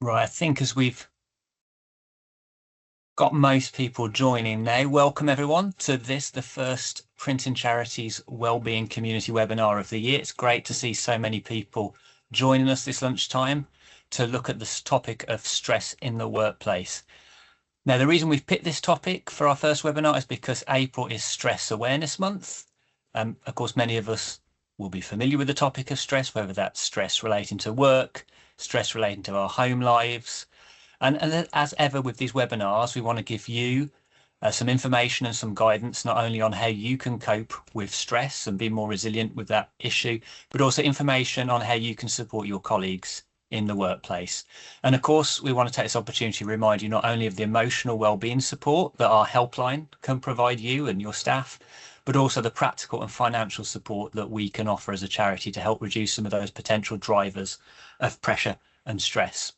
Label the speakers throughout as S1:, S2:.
S1: Right, I think as we've got most people joining now, welcome everyone to the first Printing Charities Wellbeing Community webinar of the year. It's great to see so many people joining us this lunchtime to look at this topic of stress in the workplace. Now, the reason we've picked this topic for our first webinar is because April is Stress Awareness Month. Of course, many of us will be familiar with the topic of stress, whether that's stress relating to work, stress relating to our home lives. And as ever with these webinars, we want to give you some information and some guidance, not only on how you can cope with stress and be more resilient with that issue, but also information on how you can support your colleagues in the workplace. And of course, we want to take this opportunity to remind you not only of the emotional wellbeing support that our helpline can provide you and your staff, but also the practical and financial support that we can offer as a charity to help reduce some of those potential drivers of pressure and stress.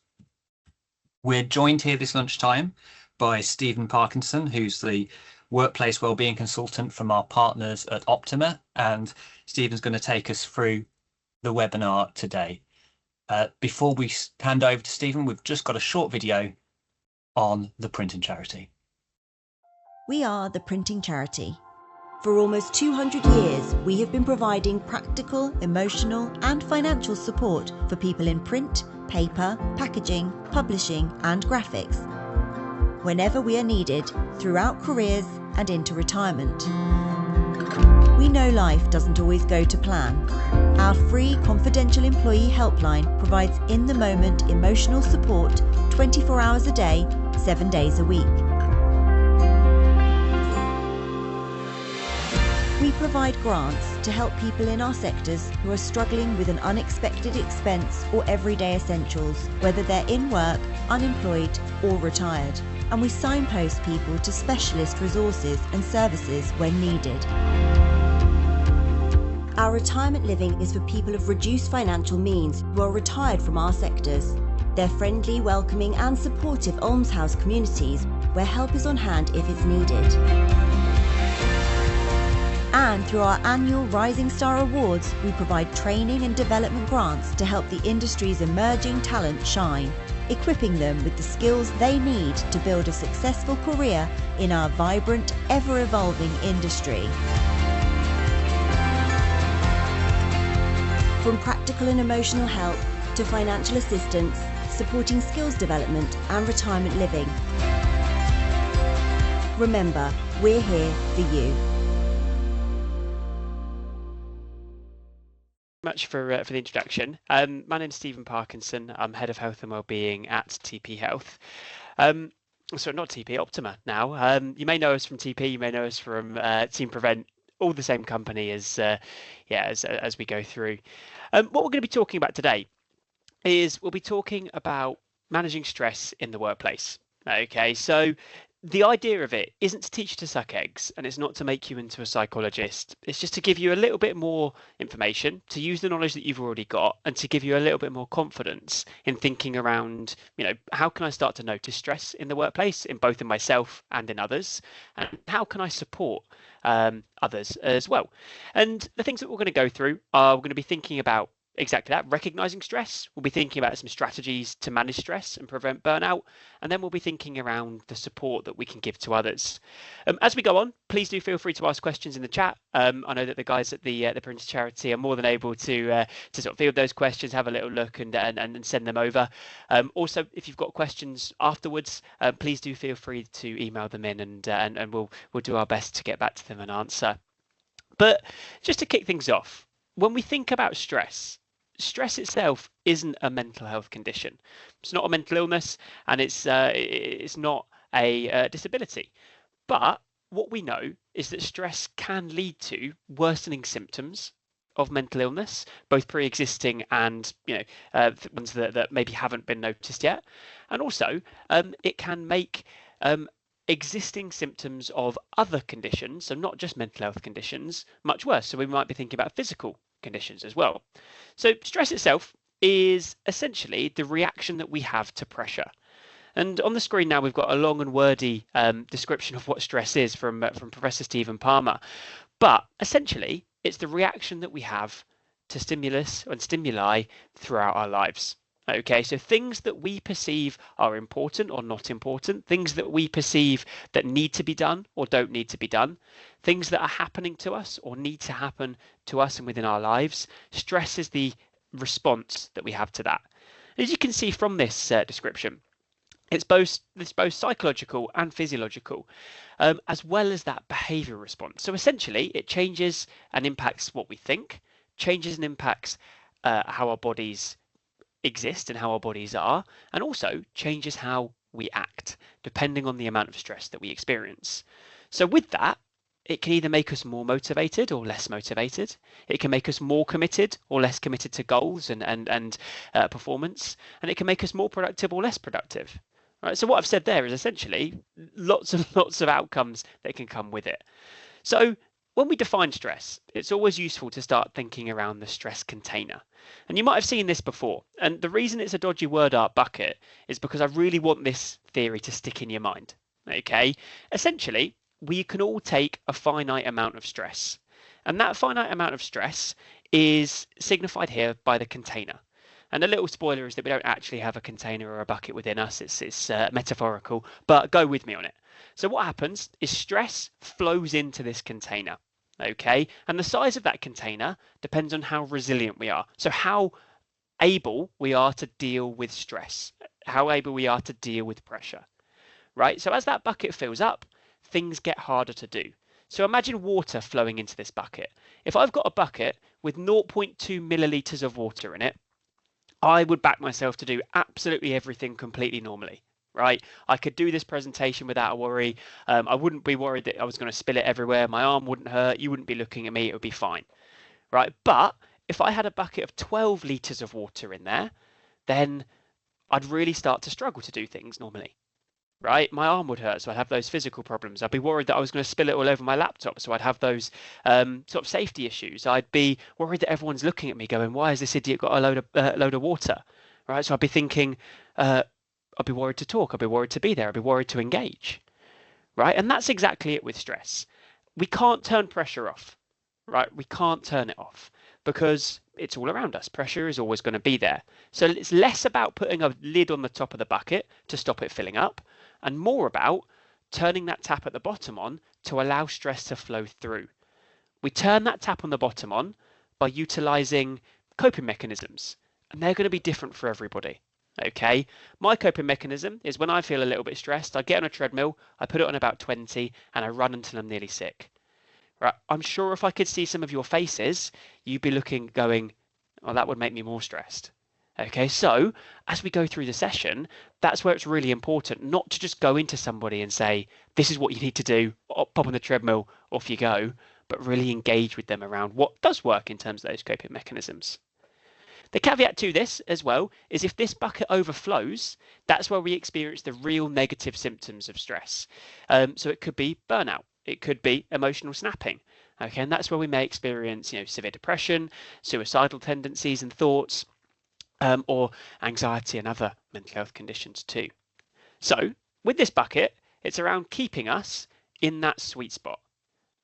S1: We're joined here this lunchtime by Stephen Parkinson, who's the workplace wellbeing consultant from our partners at Optima, and Stephen's going to take us through the webinar today. Before we hand over to Stephen, we've just got a short video on the Printing Charity.
S2: We are the Printing Charity. For almost 200 years, we have been providing practical, emotional and financial support for people in print, paper, packaging, publishing and graphics, whenever we are needed, throughout careers and into retirement. We know life doesn't always go to plan. Our free confidential employee helpline provides in-the-moment emotional support 24 hours a day, 7 days a week. We provide grants to help people in our sectors who are struggling with an unexpected expense or everyday essentials, whether they're in work, unemployed or retired. And we signpost people to specialist resources and services when needed. Our retirement living is for people of reduced financial means who are retired from our sectors. They're friendly, welcoming and supportive almshouse communities where help is on hand if it's needed. And through our annual Rising Star Awards, we provide training and development grants to help the industry's emerging talent shine, equipping them with the skills they need to build a successful career in our vibrant, ever-evolving industry. From practical and emotional help to financial assistance, supporting skills development and retirement living. Remember, we're here for you.
S3: Much for the introduction. My name's Stephen Parkinson. I'm Head of Health and Wellbeing at TP Health. Sorry, not TP, Optima now. You may know us from TP, you may know us from Team Prevent, all the same company as we go through. What we're going to be talking about today is we'll be talking about managing stress in the workplace. Okay, so the idea of it isn't to teach you to suck eggs, and it's not to make you into a psychologist. It's just to give you a little bit more information, to use the knowledge that you've already got, and to give you a little bit more confidence in thinking around, how can I start to notice stress in the workplace, in both in myself and in others, and how can I support others as well. And the things that we're going to go through are we're going to be thinking about exactly that, recognizing stress. We'll be thinking about some strategies to manage stress and prevent burnout, and then we'll be thinking around the support that we can give to others. As we go on, please do feel free to ask questions in the chat. I know that the guys at the Printing Charity are more than able to sort of field those questions, have a little look, and send them over. Also, if you've got questions afterwards, please do feel free to email them in, and we'll do our best to get back to them and answer. But just to kick things off, when we think about stress itself isn't a mental health condition. It's not a mental illness, and it's not a disability. But what we know is that stress can lead to worsening symptoms of mental illness, both pre-existing and ones that maybe haven't been noticed yet. And also, it can make existing symptoms of other conditions, so not just mental health conditions, much worse. So we might be thinking about physical conditions as well. So stress itself is essentially the reaction that we have to pressure. And on the screen now, we've got a long and wordy description of what stress is from Professor Stephen Palmer. But essentially, it's the reaction that we have to stimulus and stimuli throughout our lives. Okay, so things that we perceive are important or not important, things that we perceive that need to be done or don't need to be done, things that are happening to us or need to happen to us and within our lives. Stress is the response that we have to that. As you can see from this description, it's both psychological and physiological, as well as that behavior response. So essentially, it changes and impacts what we think, changes and impacts how our bodies exist and how our bodies are, and also changes how we act depending on the amount of stress that we experience. So with that, it can either make us more motivated or less motivated. It can make us more committed or less committed to goals and performance, and it can make us more productive or less productive. Right, so what I've said there is essentially lots of outcomes that can come with it. So when we define stress, it's always useful to start thinking around the stress container. And you might have seen this before. And the reason it's a dodgy word art bucket is because I really want this theory to stick in your mind. Okay, essentially, we can all take a finite amount of stress. And that finite amount of stress is signified here by the container. And a little spoiler is that we don't actually have a container or a bucket within us. It's metaphorical, but go with me on it. So what happens is stress flows into this container, okay? And the size of that container depends on how resilient we are. So how able we are to deal with stress, how able we are to deal with pressure, right? So as that bucket fills up, things get harder to do. So imagine water flowing into this bucket. If I've got a bucket with 0.2 milliliters of water in it, I would back myself to do absolutely everything completely normally, right? I could do this presentation without a worry. I wouldn't be worried that I was going to spill it everywhere. My arm wouldn't hurt. You wouldn't be looking at me. It would be fine, right? But if I had a bucket of 12 litres of water in there, then I'd really start to struggle to do things normally, right? My arm would hurt, so I'd have those physical problems. I'd be worried that I was going to spill it all over my laptop, so I'd have those sort of safety issues. I'd be worried that everyone's looking at me going, why has this idiot got a load of water, right? So I'd be thinking, I'd be worried to talk, I'd be worried to be there, I'd be worried to engage, right? And that's exactly it with stress. We can't turn pressure off, right? We can't turn it off because it's all around us. Pressure is always going to be there. So it's less about putting a lid on the top of the bucket to stop it filling up, and more about turning that tap at the bottom on to allow stress to flow through. We turn that tap on the bottom on by utilizing coping mechanisms, and they're going to be different for everybody. Okay, my coping mechanism is when I feel a little bit stressed, I get on a treadmill, I put it on about 20, and I run until I'm nearly sick. Right, I'm sure if I could see some of your faces, you'd be looking, going, oh, that would make me more stressed. Okay, so as we go through the session, that's where it's really important not to just go into somebody and say, this is what you need to do, pop on the treadmill, off you go, but really engage with them around what does work in terms of those coping mechanisms. The caveat to this as well is if this bucket overflows, that's where we experience the real negative symptoms of stress. So it could be burnout, it could be emotional snapping. Okay, and that's where we may experience, severe depression, suicidal tendencies and thoughts, or anxiety and other mental health conditions too. So with this bucket, it's around keeping us in that sweet spot.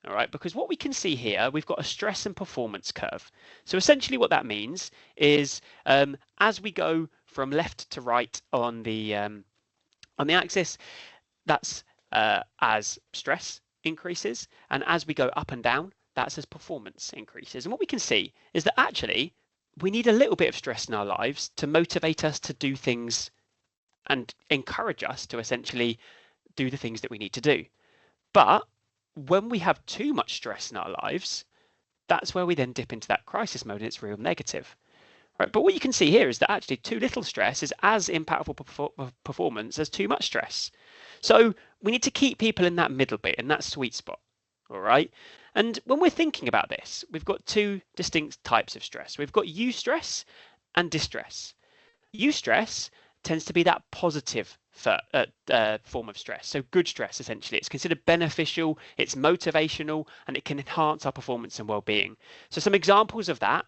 S3: All right, because what we can see here, we've got a stress and performance curve. So essentially what that means is as we go from left to right on the axis, that's as stress increases, and as we go up and down, that's as performance increases. And what we can see is that actually we need a little bit of stress in our lives to motivate us to do things and encourage us to essentially do the things that we need to do. But when we have too much stress in our lives, that's where we then dip into that crisis mode and it's real negative. Right? But what you can see here is that actually too little stress is as impactful performance as too much stress. So we need to keep people in that middle bit, in that sweet spot. All right. And when we're thinking about this, we've got two distinct types of stress. We've got eustress and distress. Eustress tends to be that positive form of stress. So good stress, essentially. It's considered beneficial, it's motivational, and it can enhance our performance and well-being. So some examples of that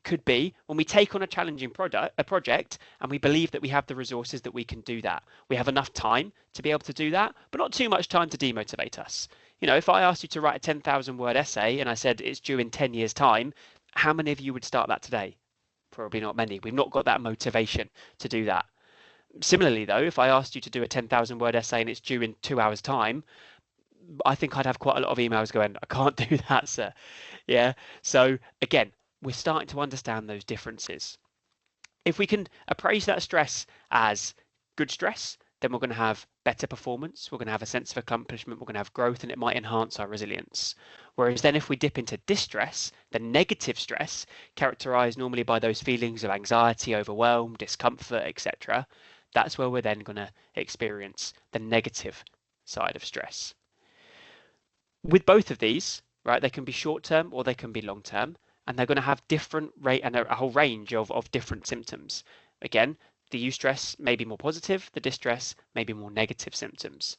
S3: could be when we take on a challenging project and we believe that we have the resources that we can do that. We have enough time to be able to do that, but not too much time to demotivate us. If I asked you to write a 10,000 word essay and I said it's due in 10 years' time, how many of you would start that today? Probably not many. We've not got that motivation to do that. Similarly, though, if I asked you to do a 10,000 word essay and it's due in 2 hours' time, I think I'd have quite a lot of emails going, I can't do that, sir. Yeah. So again, we're starting to understand those differences. If we can appraise that stress as good stress, then we're going to have better performance, we're going to have a sense of accomplishment, we're going to have growth, and it might enhance our resilience. Whereas then if we dip into distress, the negative stress, characterized normally by those feelings of anxiety, overwhelm, discomfort, etc., that's where we're then going to experience the negative side of stress. With both of these, right, they can be short term or they can be long term, and they're going to have different rate and a whole range of different symptoms. Again, the eustress may be more positive, the distress may be more negative symptoms,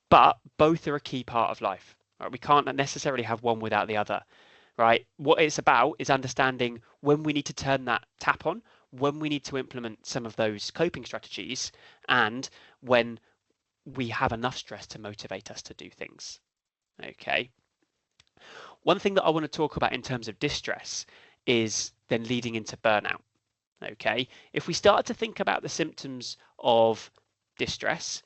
S3: but both are a key part of life. Right? We can't necessarily have one without the other. Right? What it's about is understanding when we need to turn that tap on, when we need to implement some of those coping strategies, and when we have enough stress to motivate us to do things. Okay. One thing that I want to talk about in terms of distress is then leading into burnout. Okay. If we start to think about the symptoms of distress,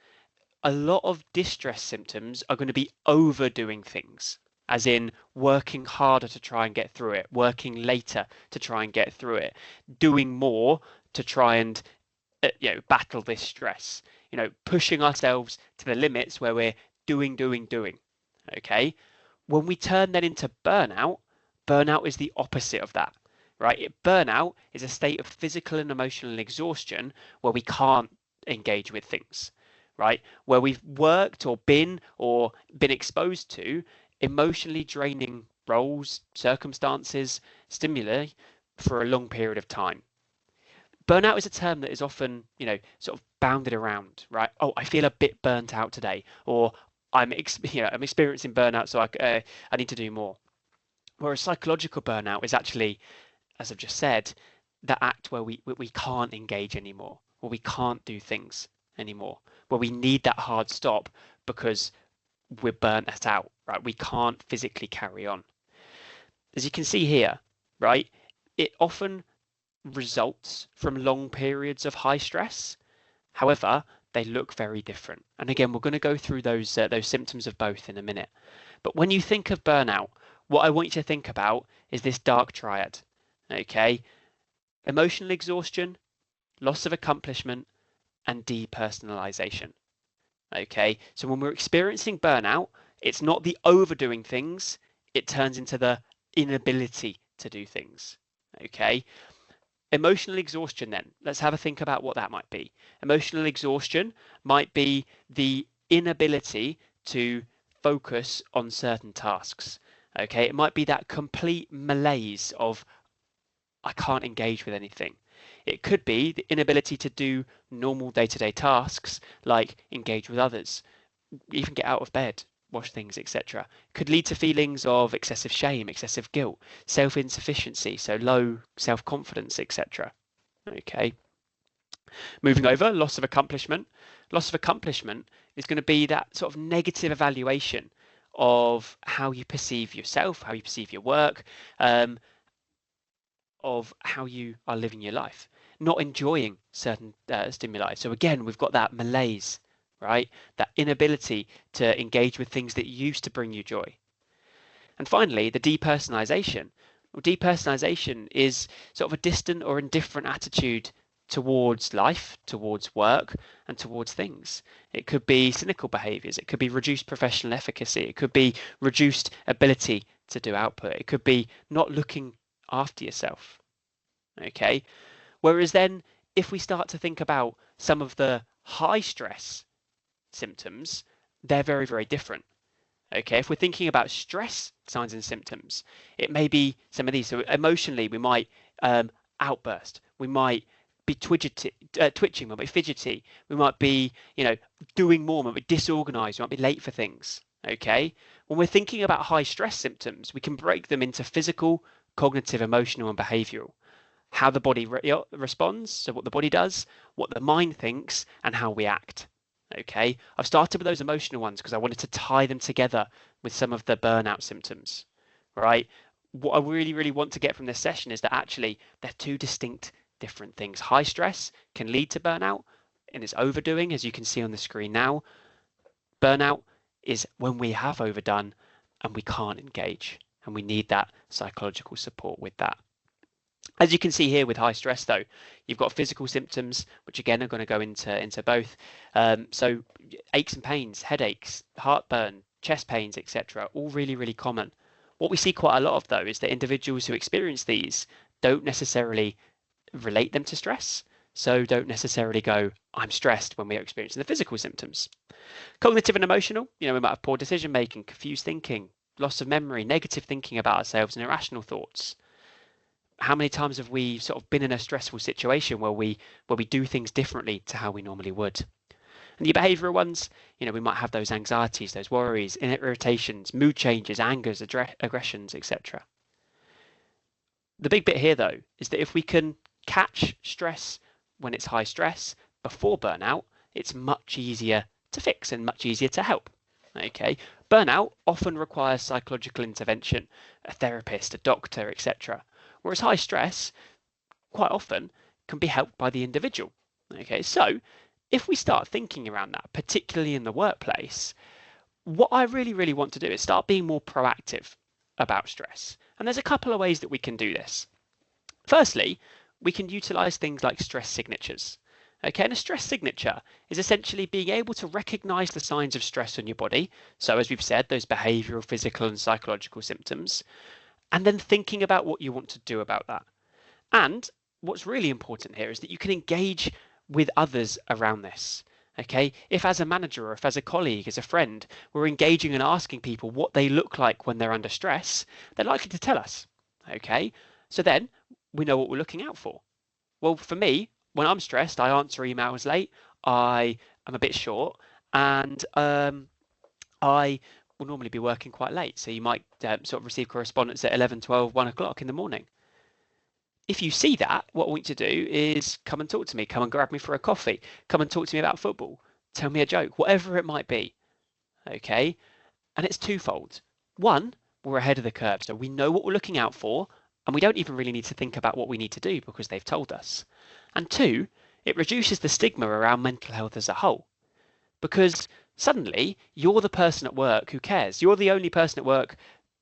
S3: a lot of distress symptoms are going to be overdoing things, as in working harder to try and get through it, working later to try and get through it, doing more to try and battle this stress, pushing ourselves to the limits where we're doing. Okay. When we turn that into burnout, burnout is the opposite of that, right? Burnout is a state of physical and emotional exhaustion where we can't engage with things, right? Where we've worked or been exposed to emotionally draining roles, circumstances, stimuli for a long period of time. Burnout is a term that is often, sort of bounded around, right? Oh, I feel a bit burnt out today, or I'm experiencing burnout, so I need to do more. Whereas psychological burnout is actually, as I've just said, that act where we can't engage anymore, where we can't do things anymore, where we need that hard stop because we're burnt out, right? We can't physically carry on. As you can see here, right, it often results from long periods of high stress. However, they look very different. And again, we're going to go through those symptoms of both in a minute. But when you think of burnout, what I want you to think about is this dark triad. Okay, emotional exhaustion, loss of accomplishment, and depersonalization. Okay, so when we're experiencing burnout, it's not the overdoing things, it turns into the inability to do things. Okay, emotional exhaustion then, let's have a think about what that might be. Emotional exhaustion might be the inability to focus on certain tasks. Okay, it might be that complete malaise of I can't engage with anything. It could be the inability to do normal day-to-day tasks like engage with others, even get out of bed, wash things, etc. Could lead to feelings of excessive shame, excessive guilt, self-insufficiency, so low self-confidence, etc. Okay. Moving over, loss of accomplishment. Loss of accomplishment is going to be that sort of negative evaluation of how you perceive yourself, how you perceive your work, of how you are living your life, not enjoying certain stimuli. So again, we've got that malaise, right? That inability to engage with things that used to bring you joy. And finally, the depersonalization. Well, depersonalization is sort of a distant or indifferent attitude towards life, towards work, and towards things. It could be cynical behaviors. It could be reduced professional efficacy. It could be reduced ability to do output. It could be not looking after yourself. Okay. Whereas then, if we start to think about some of the high stress symptoms, they're very, very different. Okay, if we're thinking about stress signs and symptoms, it may be some of these. So emotionally, we might outburst. We might be twitching. We might be fidgety. We might be, doing more. We might be disorganized. We might be late for things. Okay, when we're thinking about high stress symptoms, we can break them into physical, cognitive, emotional, and behavioral. How the body responds, so what the body does, what the mind thinks, and how we act. Okay, I've started with those emotional ones because I wanted to tie them together with some of the burnout symptoms, right? what I really want to get from this session is that actually they're two distinct different things. High stress can lead to burnout and it's overdoing, as you can see on the screen now. Burnout is when we have overdone and we can't engage, and we need that psychological support with that. As you can see here with high stress though, you've got physical symptoms, which again are going to go into both. So aches and pains, headaches, heartburn, chest pains, etc., all really common. What we see quite a lot of though is that individuals who experience these don't necessarily relate them to stress, so don't necessarily go, I'm stressed, when we are experiencing the physical symptoms. Cognitive and emotional, we might have poor decision making, confused thinking, loss of memory, negative thinking about ourselves, and irrational thoughts. How many times have we sort of been in a stressful situation where we do things differently to how we normally would? And the behavioural ones, we might have those anxieties, those worries, irritations, mood changes, angers, aggressions, etc. The big bit here though is that if we can catch stress when it's high stress before burnout, it's much easier to fix and much easier to help. Okay, burnout often requires psychological intervention, a therapist, a doctor, etc. Whereas high stress quite often can be helped by the individual. Okay, so if we start thinking around that, particularly in the workplace, what I really want to do is start being more proactive about stress. And there's a couple of ways that we can do this. Firstly, we can utilize things like stress signatures. Okay, and a stress signature is essentially being able to recognize the signs of stress on your body. So as we've said, those behavioral, physical, and psychological symptoms, and then thinking about what you want to do about that. And what's really important here is that you can engage with others around this. Okay, if as a manager or if as a colleague, as a friend, we're engaging and asking people what they look like when they're under stress, they're likely to tell us. Okay, so then we know what we're looking out for. Well, for me, when I'm stressed, I answer emails late, I am a bit short, and I will normally be working quite late. So you might sort of receive correspondence at 11, 12, 1 o'clock in the morning. If you see that, what I want you to do is come and talk to me, come and grab me for a coffee, come and talk to me about football, tell me a joke, whatever it might be. Okay, and it's twofold. One, we're ahead of the curve, so we know what we're looking out for, and we don't even really need to think about what we need to do because they've told us. And two, it reduces the stigma around mental health as a whole, because suddenly you're the person at work who cares. You're the only person at work,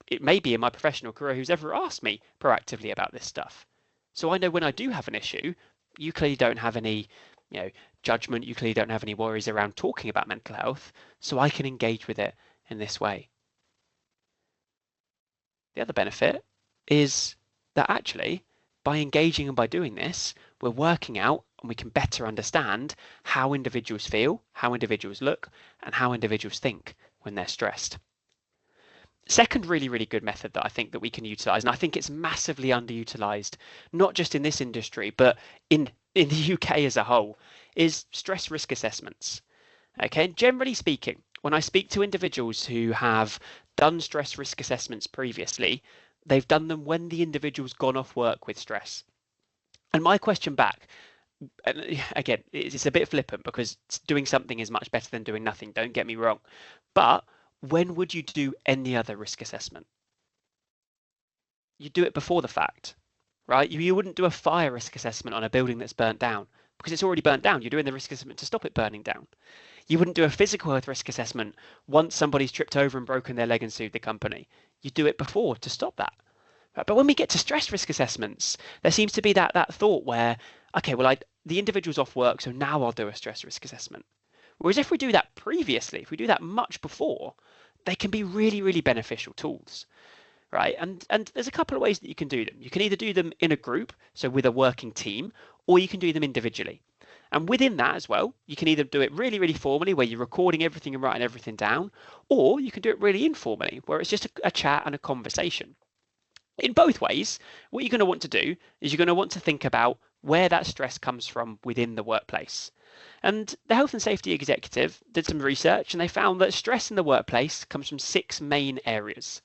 S3: it may be in my professional career, who's ever asked me proactively about this stuff. So I know when I do have an issue, you clearly don't have any judgment, you clearly don't have any worries around talking about mental health, so I can engage with it in this way. The other benefit is that actually by engaging and by doing this, we're working out and we can better understand how individuals feel, how individuals look, and how individuals think when they're stressed. Second really good method that I think that we can utilize, and I think it's massively underutilized, not just in this industry, but in the UK as a whole, is stress risk assessments. Okay, and generally speaking, when I speak to individuals who have done stress risk assessments previously, they've done them when the individual's gone off work with stress. And my question back, and again, it's a bit flippant because doing something is much better than doing nothing, don't get me wrong, but when would you do any other risk assessment? You do it before the fact, right? You wouldn't do a fire risk assessment on a building that's burnt down because it's already burnt down. You're doing the risk assessment to stop it burning down. You wouldn't do a physical health risk assessment once somebody's tripped over and broken their leg and sued the company. You do it before to stop that. But when we get to stress risk assessments, there seems to be that thought where, okay, well, the individual's off work, so now I'll do a stress risk assessment. Whereas if we do that previously, if we do that much before, they can be really beneficial tools, right? And there's a couple of ways that you can do them. You can either do them in a group, so with a working team, or you can do them individually. And within that as well, you can either do it really formally, where you're recording everything and writing everything down, or you can do it really informally, where it's just a chat and a conversation. In both ways, what you're going to want to do is you're going to want to think about where that stress comes from within the workplace. And the Health and Safety Executive did some research and they found that stress in the workplace comes from 6 main areas.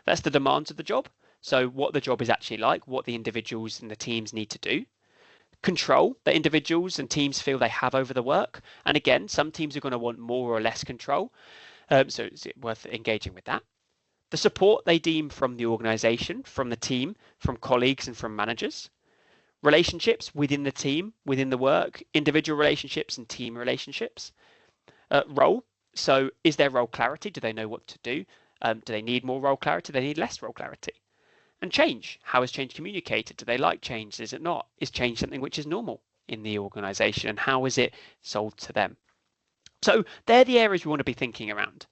S3: That's the demands of the job, so what the job is actually like, what the individuals and the teams need to do. Control that individuals and teams feel they have over the work. And again, some teams are going to want more or less control, so it's worth engaging with that. the support they deem from the organisation, from the team, from colleagues and from managers, relationships within the team, within the work, individual relationships and team relationships, role. So is there role clarity? Do they know what to do? Do they need more role clarity? Do they need less role clarity? And change. How is change communicated? Do they like change? Is it not? Is change something which is normal in the organisation? And how is it sold to them? So they're the areas we want to be thinking around.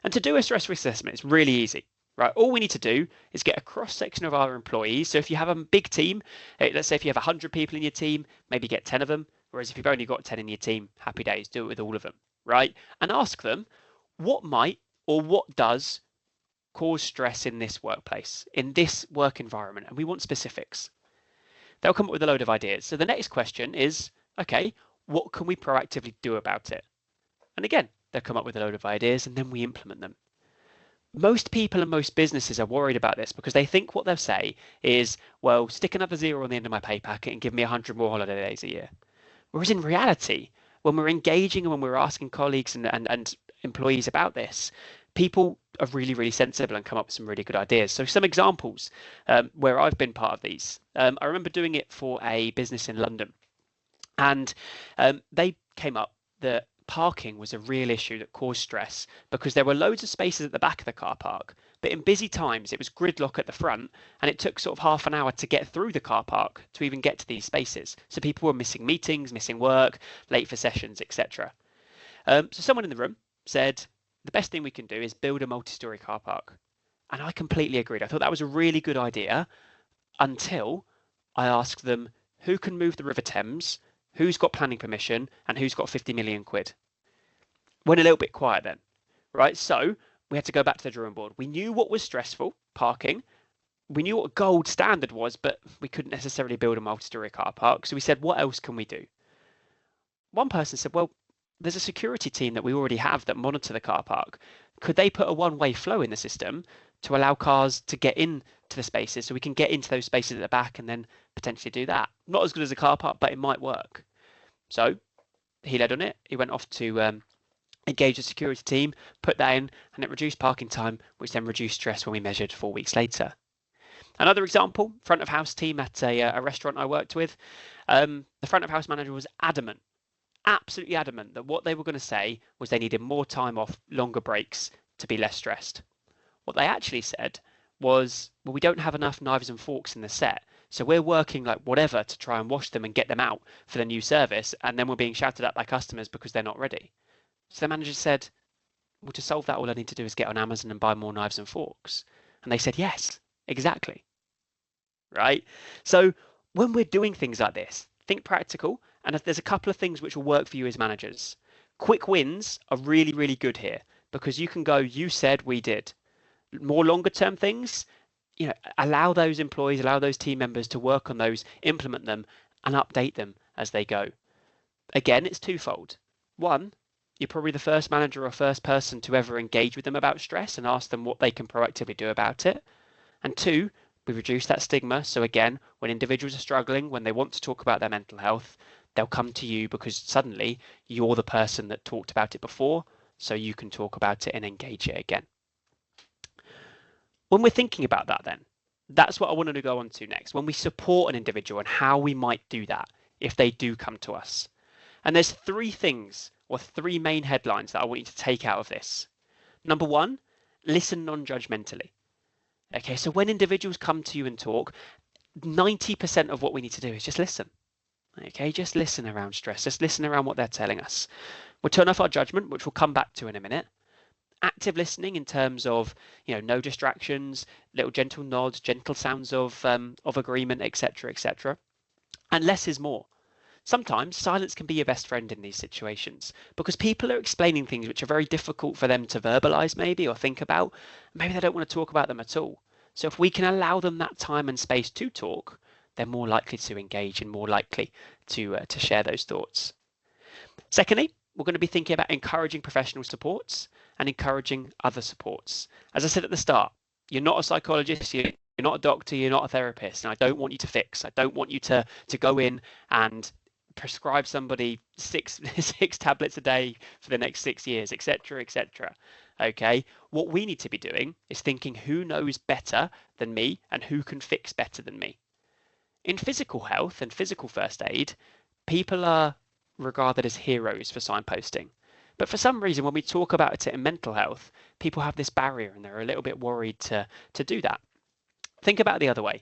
S3: And to do a stress risk assessment, it's really easy, right? All we need to do is get a cross section of our employees. So if you have a big team, let's say if you have 100 people in your team, maybe get 10 of them. Whereas if you've only got 10 in your team, happy days, do it with all of them, right? And ask them what might or what does cause stress in this workplace, in this work environment. And we want specifics. They'll come up with a load of ideas. So the next question is, okay, what can we proactively do about it? And again, they'll come up with a load of ideas and then we implement them. Most people and most businesses are worried about this because they think what they'll say is, well, stick another zero on the end of my pay packet and give me 100 more holiday days a year. Whereas in reality, when we're engaging and when we're asking colleagues and employees about this, people are really, really sensible and come up with some really good ideas. So some examples where I've been part of these. I remember doing it for a business in London, and they came up that parking was a real issue that caused stress because there were loads of spaces at the back of the car park, but in busy times it was gridlock at the front and it took sort of half an hour to get through the car park to even get to these spaces. So people were missing meetings, missing work, late for sessions, etc. So someone in the room said, the best thing we can do is build a multi-storey car park. And I completely agreed. I thought that was a really good idea until I asked them who can move the River Thames, who's got planning permission, and who's got 50 million quid. Went a little bit quiet then, right? So we had to go back to the drawing board. We knew what was stressful, parking. We knew what gold standard was, but we couldn't necessarily build a multi-storey car park. So we said, what else can we do? One person said, well, there's a security team that we already have that monitor the car park. Could they put a one-way flow in the system to allow cars to get into the spaces so we can get into those spaces at the back and then potentially do that? Not as good as a car park, but it might work. So he led on it. He went off to engage the security team, put that in, and it reduced parking time, which then reduced stress when we measured 4 weeks later. Another example, front of house team at a restaurant I worked with. The front of house manager was adamant, absolutely adamant that what they were going to say was they needed more time off, longer breaks to be less stressed. What they actually said was, well, we don't have enough knives and forks in the set, so we're working like whatever to try and wash them and get them out for the new service, and then we're being shouted at by customers because they're not ready. So the manager said, well, to solve that, all I need to do is get on Amazon and buy more knives and forks. And they said, yes, exactly. Right? So when we're doing things like this, think practical. And if there's a couple of things which will work for you as managers. Quick wins are really, really good here because you can go, you said, we did. More longer term things, allow those employees, allow those team members to work on those, implement them and update them as they go. Again, it's twofold. One, you're probably the first manager or first person to ever engage with them about stress and ask them what they can proactively do about it. And two, we reduce that stigma. So again, when individuals are struggling, when they want to talk about their mental health, they'll come to you because suddenly you're the person that talked about it before, so you can talk about it and engage it again. When we're thinking about that then, that's what I wanted to go on to next. When we support an individual and how we might do that if they do come to us. And there's three things or three main headlines that I want you to take out of this. Number one, listen non-judgmentally. Okay, so when individuals come to you and talk, 90% of what we need to do is just listen. Okay, just listen around stress. Just listen around what they're telling us. We'll turn off our judgment, which we'll come back to in a minute. Active listening in terms of, no distractions, little gentle nods, gentle sounds of agreement, etc., etc. And less is more. Sometimes silence can be your best friend in these situations because people are explaining things which are very difficult for them to verbalize maybe or think about. Maybe they don't want to talk about them at all. So if we can allow them that time and space to talk, they're more likely to engage and more likely to share those thoughts. Secondly, we're going to be thinking about encouraging professional supports and encouraging other supports. As I said at the start, you're not a psychologist, you're not a doctor, you're not a therapist, and I don't want you to fix. I don't want you to go in and prescribe somebody six tablets a day for the next 6 years, etc., etc. Okay, what we need to be doing is thinking who knows better than me and who can fix better than me. In physical health and physical first aid, people are regarded as heroes for signposting. But for some reason, when we talk about it in mental health, people have this barrier and they're a little bit worried to do that. Think about it the other way,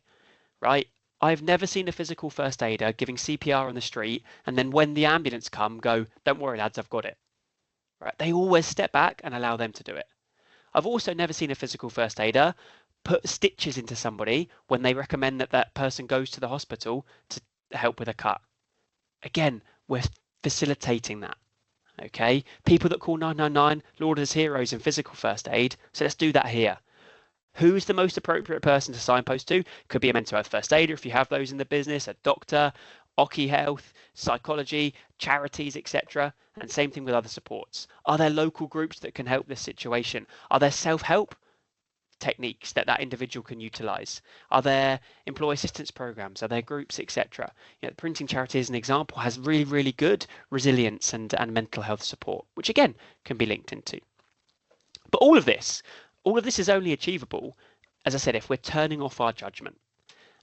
S3: right? I've never seen a physical first aider giving CPR on the street and then when the ambulance come, go, don't worry lads, I've got it. Right? They always step back and allow them to do it. I've also never seen a physical first aider put stitches into somebody when they recommend that that person goes to the hospital to help with a cut. Again, we're facilitating that. Okay, people that call 999 lauded as heroes in physical first aid, so let's do that here. Who's the most appropriate person to signpost to? Could be a mental health first aider if you have those in the business, a doctor, Optima Health, psychology, charities, etc. And same thing with other supports. Are there local groups that can help this situation? Are there self-help techniques that that individual can utilize? Are there employee assistance programs? Are there groups, etc.? The Printing Charity, as an example, has really, really good resilience and mental health support, which again can be linked into. But all of this is only achievable, as I said, if we're turning off our judgment.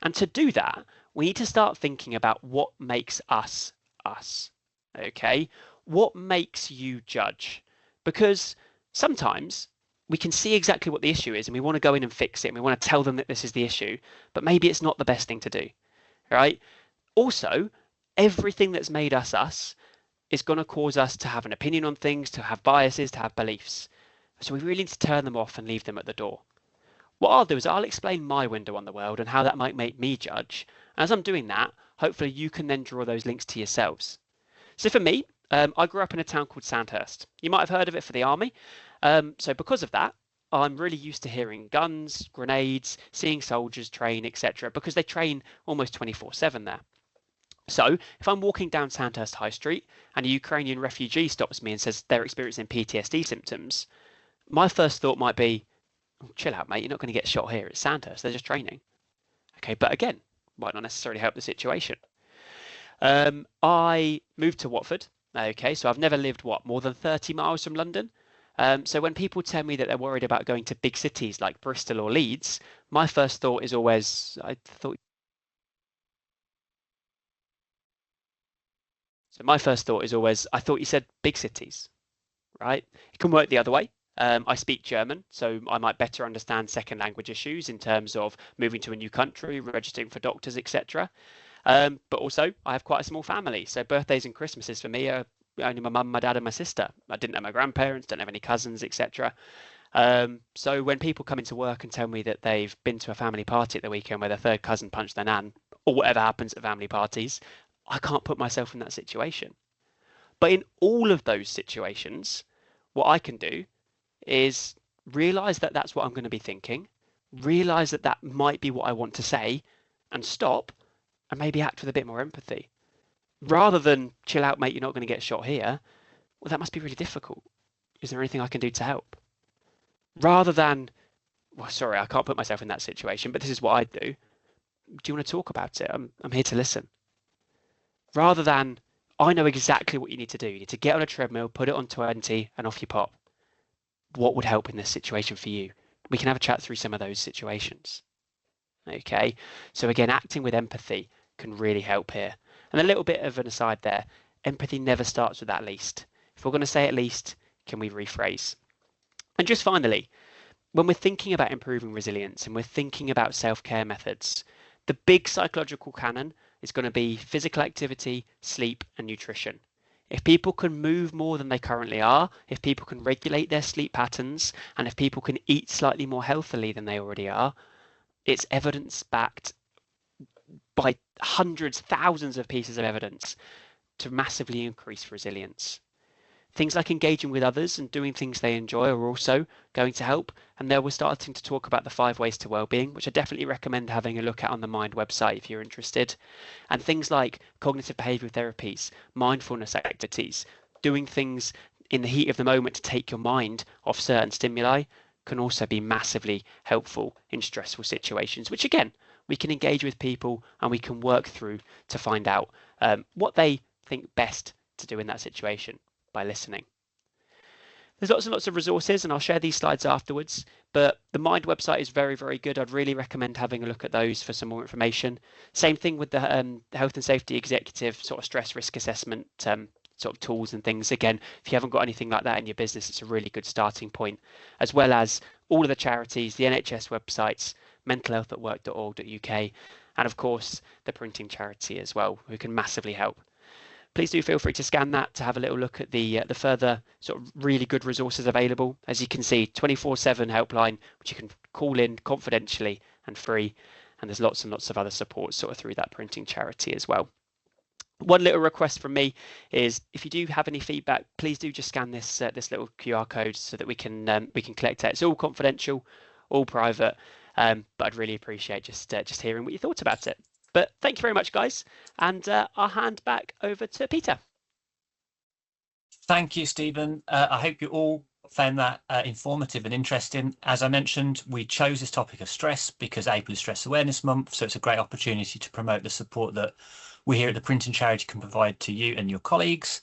S3: And to do that, we need to start thinking about what makes us us. Okay, what makes you judge? Because sometimes we can see exactly what the issue is and we want to go in and fix it and we want to tell them that this is the issue, but maybe it's not the best thing to do, right? Also, everything that's made us us is going to cause us to have an opinion on things, to have biases, to have beliefs. So we really need to turn them off and leave them at the door. What I'll do is I'll explain my window on the world and how that might make me judge. As I'm doing that, hopefully you can then draw those links to yourselves. So for me, I grew up in a town called Sandhurst. You might have heard of it for the army. So because of that, I'm really used to hearing guns, grenades, seeing soldiers train, etc. because they train almost 24/7 there. So if I'm walking down Sandhurst High Street and a Ukrainian refugee stops me and says they're experiencing PTSD symptoms, my first thought might be, oh, chill out, mate, you're not going to get shot here. It's Sandhurst, they're just training. Okay, but again, might not necessarily help the situation. I moved to Watford. Okay, so I've never lived, more than 30 miles from London. So when people tell me that they're worried about going to big cities like Bristol or Leeds, my first thought is always, I thought you said big cities, right? It can work the other way. I speak German, so I might better understand second language issues in terms of moving to a new country, registering for doctors, etc. But also, I have quite a small family, so birthdays and Christmases for me are only my mum, my dad, and my sister. I didn't have my grandparents, don't have any cousins, etc. So when people come into work and tell me that they've been to a family party at the weekend where their third cousin punched their nan, or whatever happens at family parties, I can't put myself in that situation. But in all of those situations, what I can do is realize that that's what I'm going to be thinking, realize that that might be what I want to say, and stop and maybe act with a bit more empathy. Rather than chill out, mate, you're not going to get shot here. Well, that must be really difficult. Is there anything I can do to help? Rather than, well, sorry, I can't put myself in that situation, but this is what I'd do. Do you want to talk about it? I'm here to listen. Rather than, I know exactly what you need to do. You need to get on a treadmill, put it on 20 and off you pop. What would help in this situation for you? We can have a chat through some of those situations. Okay, so again, acting with empathy can really help here. And a little bit of an aside there, empathy never starts with at least. If we're going to say at least, can we rephrase? And just finally, when we're thinking about improving resilience and we're thinking about self-care methods, the big psychological canon is going to be physical activity, sleep, and nutrition. If people can move more than they currently are, if people can regulate their sleep patterns, and if people can eat slightly more healthily than they already are, it's evidence-backed by hundreds, thousands of pieces of evidence to massively increase resilience. Things like engaging with others and doing things they enjoy are also going to help. And there we're starting to talk about the 5 ways to wellbeing, which I definitely recommend having a look at on the Mind website if you're interested. And things like cognitive behavioural therapies, mindfulness activities, doing things in the heat of the moment to take your mind off certain stimuli can also be massively helpful in stressful situations, which again, we can engage with people and we can work through to find out what they think best to do in that situation by listening. There's lots and lots of resources, and I'll share these slides afterwards. But the Mind website is very, very good. I'd really recommend having a look at those for some more information. Same thing with the Health and Safety Executive sort of stress risk assessment sort of tools and things. Again, if you haven't got anything like that in your business, it's a really good starting point, as well as all of the charities, the NHS websites, mentalhealthatwork.org.uk, and of course the printing charity as well, who can massively help. Please do feel free to scan that to have a little look at the further sort of really good resources available. As you can see, 24/7 helpline, which you can call in confidentially and free, and there's lots and lots of other support sort of through that printing charity as well. One little request from me is, if you do have any feedback, please do just scan this this little QR code so that we can collect it. It's all confidential, all private, but I'd really appreciate just hearing what you thought about it. But thank you very much, guys, and I'll hand back over to Peter.
S1: Thank you, Stephen. I hope you all found that informative and interesting. As I mentioned, we chose this topic of stress because April is Stress Awareness Month, so it's a great opportunity to promote the support that we here at the Printing Charity can provide to you and your colleagues.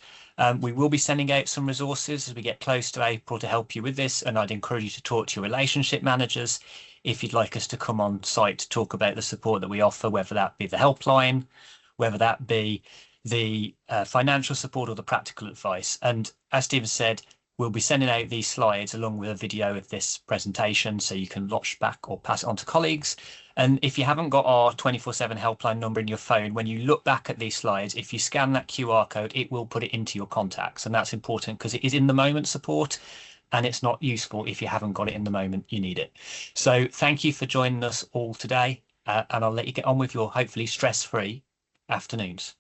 S1: We will be sending out some resources as we get close to April to help you with this, and I'd encourage you to talk to your relationship managers if you'd like us to come on site to talk about the support that we offer, whether that be the helpline, whether that be the financial support or the practical advice. And as Stephen said, we'll be sending out these slides along with a video of this presentation, so you can watch back or pass it on to colleagues. And if you haven't got our 24/7 helpline number in your phone, when you look back at these slides, if you scan that QR code, it will put it into your contacts. And that's important because it is in the moment support, and it's not useful if you haven't got it in the moment you need it. So thank you for joining us all today, and I'll let you get on with your hopefully stress-free afternoons.